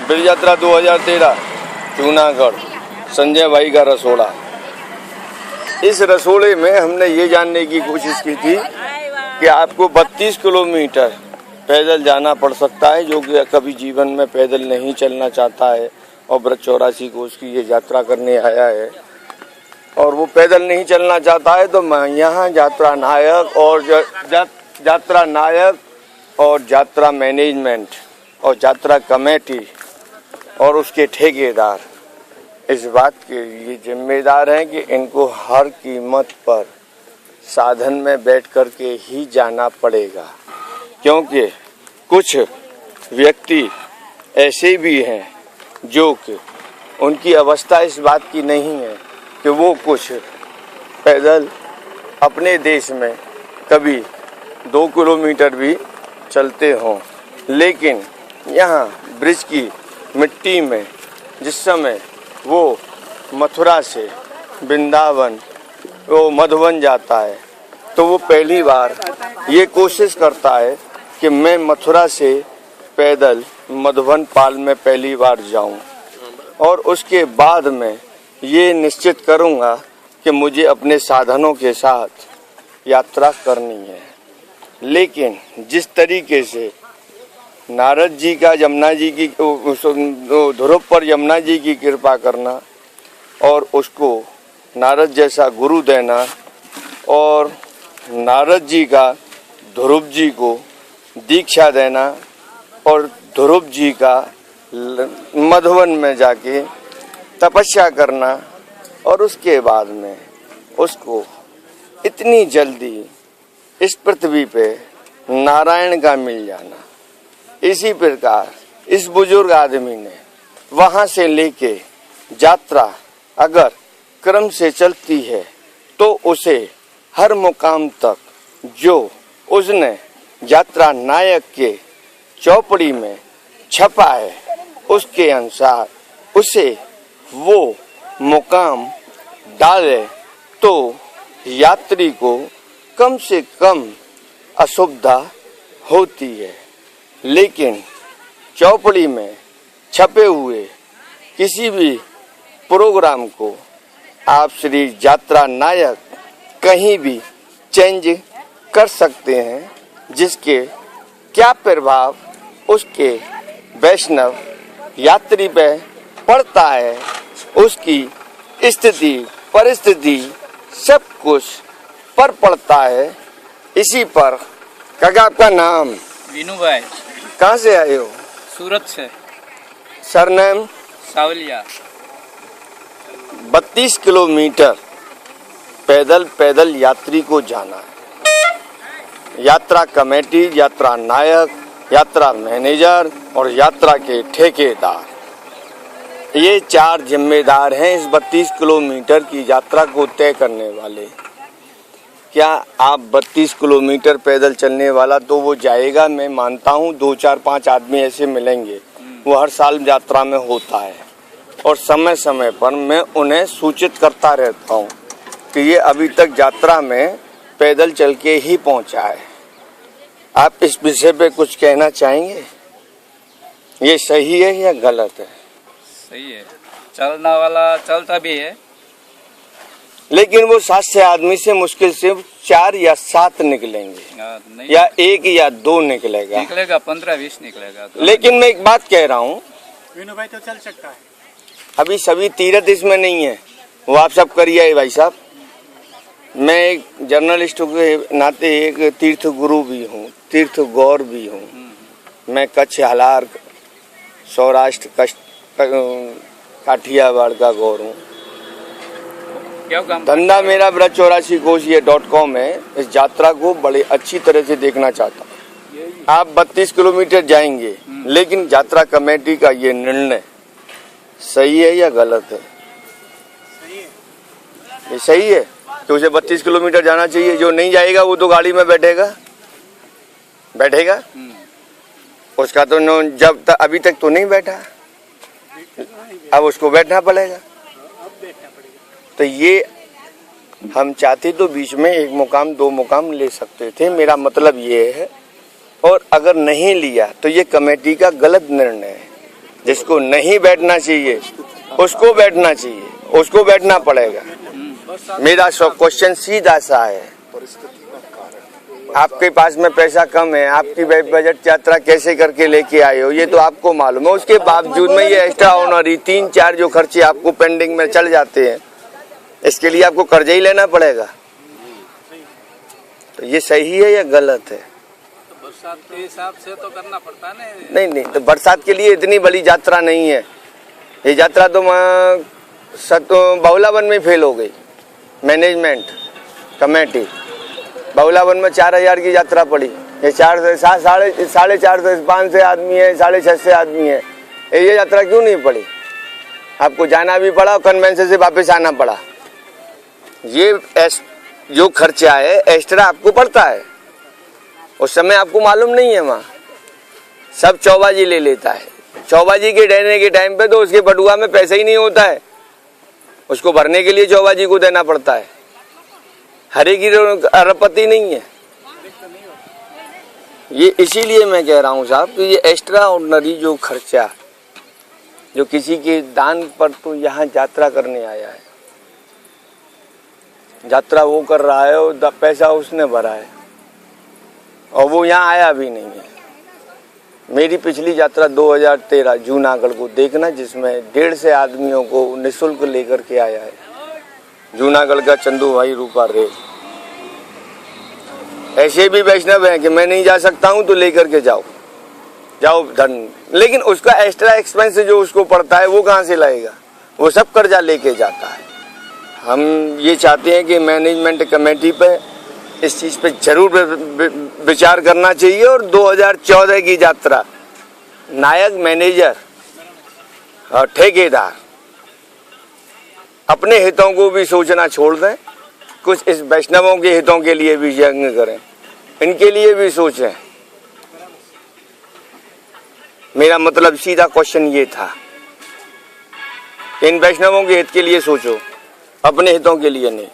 Bridge यात्रा 2013 जूनागढ़, संजय भाई का रसोड़ा। इस रसोड़े में हमने ये जानने की कोशिश की थी कि आपको 32 किलोमीटर पैदल जाना पड़ सकता है, जो कि कभी जीवन में पैदल नहीं चलना चाहता है और ब्रज 84 कोस की ये यात्रा करने आया है और वो पैदल नहीं चलना चाहता है, तो मैं यहाँ यात्रा नायक और यात्रा मैनेजमेंट और यात्रा कमेटी और उसके ठेकेदार इस बात के लिए जिम्मेदार हैं कि इनको हर कीमत पर साधन में बैठ कर के ही जाना पड़ेगा, क्योंकि कुछ व्यक्ति ऐसे भी हैं जो कि उनकी अवस्था इस बात की नहीं है कि वो कुछ पैदल अपने देश में कभी 2 किलोमीटर भी चलते हों, लेकिन यहाँ ब्रिज की मिट्टी में जिस समय वो मथुरा से वृंदावन वो मधुबन जाता है तो वो पहली बार ये कोशिश करता है कि मैं मथुरा से पैदल मधुबन पाल में पहली बार जाऊं और उसके बाद में ये निश्चित करूंगा कि मुझे अपने साधनों के साथ यात्रा करनी है। लेकिन जिस तरीके से नारद जी का यमुना जी की ध्रुव पर यमुना जी की कृपा करना और उसको नारद जैसा गुरु देना और नारद जी का ध्रुव जी को दीक्षा देना और ध्रुव जी का मधुबन में जाके तपस्या करना और उसके बाद में उसको इतनी जल्दी इस पृथ्वी पे नारायण का मिल जाना, इसी प्रकार इस बुजुर्ग आदमी ने वहां से लेके यात्रा अगर क्रम से चलती है तो उसे हर मुकाम तक जो उसने यात्रा नायक के चौपड़ी में छपा है उसके अनुसार उसे वो मुकाम डाले तो यात्री को कम से कम असुविधा होती है। लेकिन चौपड़ी में छपे हुए किसी भी प्रोग्राम को आप श्री यात्रा नायक कहीं भी चेंज कर सकते हैं, जिसके क्या प्रभाव उसके वैष्णव यात्री पे पड़ता है, उसकी स्थिति परिस्थिति सब कुछ पर पड़ता है। इसी पर काका आपका नाम? वीनू भाई। कहाँ से आए हो? सूरत से। सरनेम? सावलिया। 32 किलोमीटर पैदल यात्री को जाना है। यात्रा कमेटी, यात्रा नायक, यात्रा मैनेजर और यात्रा के ठेकेदार, ये 4 जिम्मेदार हैं इस 32 किलोमीटर की यात्रा को तय करने वाले। क्या आप 32 किलोमीटर पैदल चलने वाला तो वो जाएगा, मैं मानता हूँ 2, 4, 5 आदमी ऐसे मिलेंगे, वो हर साल यात्रा में होता है और समय समय पर मैं उन्हें सूचित करता रहता हूँ कि ये अभी तक यात्रा में पैदल चल के ही पहुँचा है। आप इस विषय पे कुछ कहना चाहेंगे? ये सही है या गलत है? सही है, चलने वाला चलता भी है, लेकिन वो 7 से आदमी से मुश्किल से 4 या 7 निकलेंगे या 1 या 2 निकलेगा, 15-20 निकलेगा तो। लेकिन मैं एक बात कह रहा हूँ, वीनू भाई तो चल सकता है। अभी सभी तीर्थ इसमें नहीं है, वो आप सब करिए भाई साहब। मैं एक जर्नलिस्ट के नाते एक तीर्थ गुरु भी हूँ, तीर्थ गौर भी हूँ। मैं कच्छ, हालार, सौराष्ट्र, काठियावाड़ का गौर हूँ। धंधा मेरा ब्रज 84 कोस ये .com है। इस यात्रा को बड़े अच्छी तरह से देखना चाहता हूँ। आप 32 किलोमीटर जाएंगे, लेकिन यात्रा कमेटी का ये निर्णय सही है या गलत है? सही है। ये सही है कि उसे 32 किलोमीटर जाना चाहिए। जो नहीं जाएगा वो तो गाड़ी में बैठेगा। उसका तो जब तक अभी तक तो नहीं बैठा, अब उसको बैठना पड़ेगा। तो ये हम चाहते तो बीच में 1 मुकाम 2 मुकाम ले सकते थे, मेरा मतलब ये है। और अगर नहीं लिया तो ये कमेटी का गलत निर्णय है। जिसको नहीं बैठना चाहिए उसको बैठना चाहिए, उसको बैठना पड़ेगा। मेरा क्वेश्चन सीधा सा है, आपके पास में पैसा कम है, आपकी बजट यात्रा कैसे करके लेके आए हो ये तो आपको मालूम है। उसके बावजूद में ये एक्स्ट्रा ऑनरी 3-4 जो खर्चे आपको पेंडिंग में चल जाते हैं, इसके लिए आपको कर्जा ही लेना पड़ेगा। तो ये सही है या गलत है? तो बरसात के हिसाब से तो करना पड़ता है नहीं, तो बरसात के लिए इतनी बड़ी यात्रा नहीं है। ये यात्रा तो बहुलावन में फेल हो गई। मैनेजमेंट कमेटी बहुलावन में 4000 की यात्रा पड़ी। ये 4 से 4.5 से 5 से आदमी है, 6.5 से आदमी है, ये यात्रा क्यों नहीं पड़ी? आपको जाना भी पड़ा और कन्वेंशन से वापस आना पड़ा। ये जो खर्चा है एक्स्ट्रा आपको पड़ता है, उस समय आपको मालूम नहीं है। वहाँ सब चौबाजी ले लेता है। चौबाजी के देने के टाइम पे तो उसके बटुआ में पैसा ही नहीं होता है, उसको भरने के लिए चौबाजी को देना पड़ता है। हरे की अरबपति नहीं है ये। इसीलिए मैं कह रहा हूँ साहब कि ये एक्स्ट्रा ऑर्डिनरी जो खर्चा जो किसी के दान पर तो यहाँ यात्रा करने आया है, यात्रा वो कर रहा है और पैसा उसने भरा है और वो यहाँ आया भी नहीं है। मेरी पिछली यात्रा 2013 जूनागढ़ को देखना, जिसमें 150 आदमियों को निःशुल्क लेकर के आया है जूनागढ़ का चंदू भाई रूपा रेल। ऐसे भी वैष्णव हैं कि मैं नहीं जा सकता हूं तो लेकर के जाओ धन, लेकिन उसका एक्स्ट्रा एक्सपेंस जो उसको पड़ता है वो कहां से लाएगा? वो सब कर्जा लेके जाता है। हम ये चाहते हैं कि मैनेजमेंट कमेटी पे इस चीज पे जरूर विचार करना चाहिए और 2014 की यात्रा नायक मैनेजर और ठेकेदार अपने हितों को भी सोचना छोड़ दें, कुछ इस वैष्णवों के हितों के लिए भी यज्ञ करें, इनके लिए भी सोचें। मेरा मतलब सीधा क्वेश्चन ये था, इन वैष्णवों के हित के लिए सोचो, अपने हितों के लिए नहीं।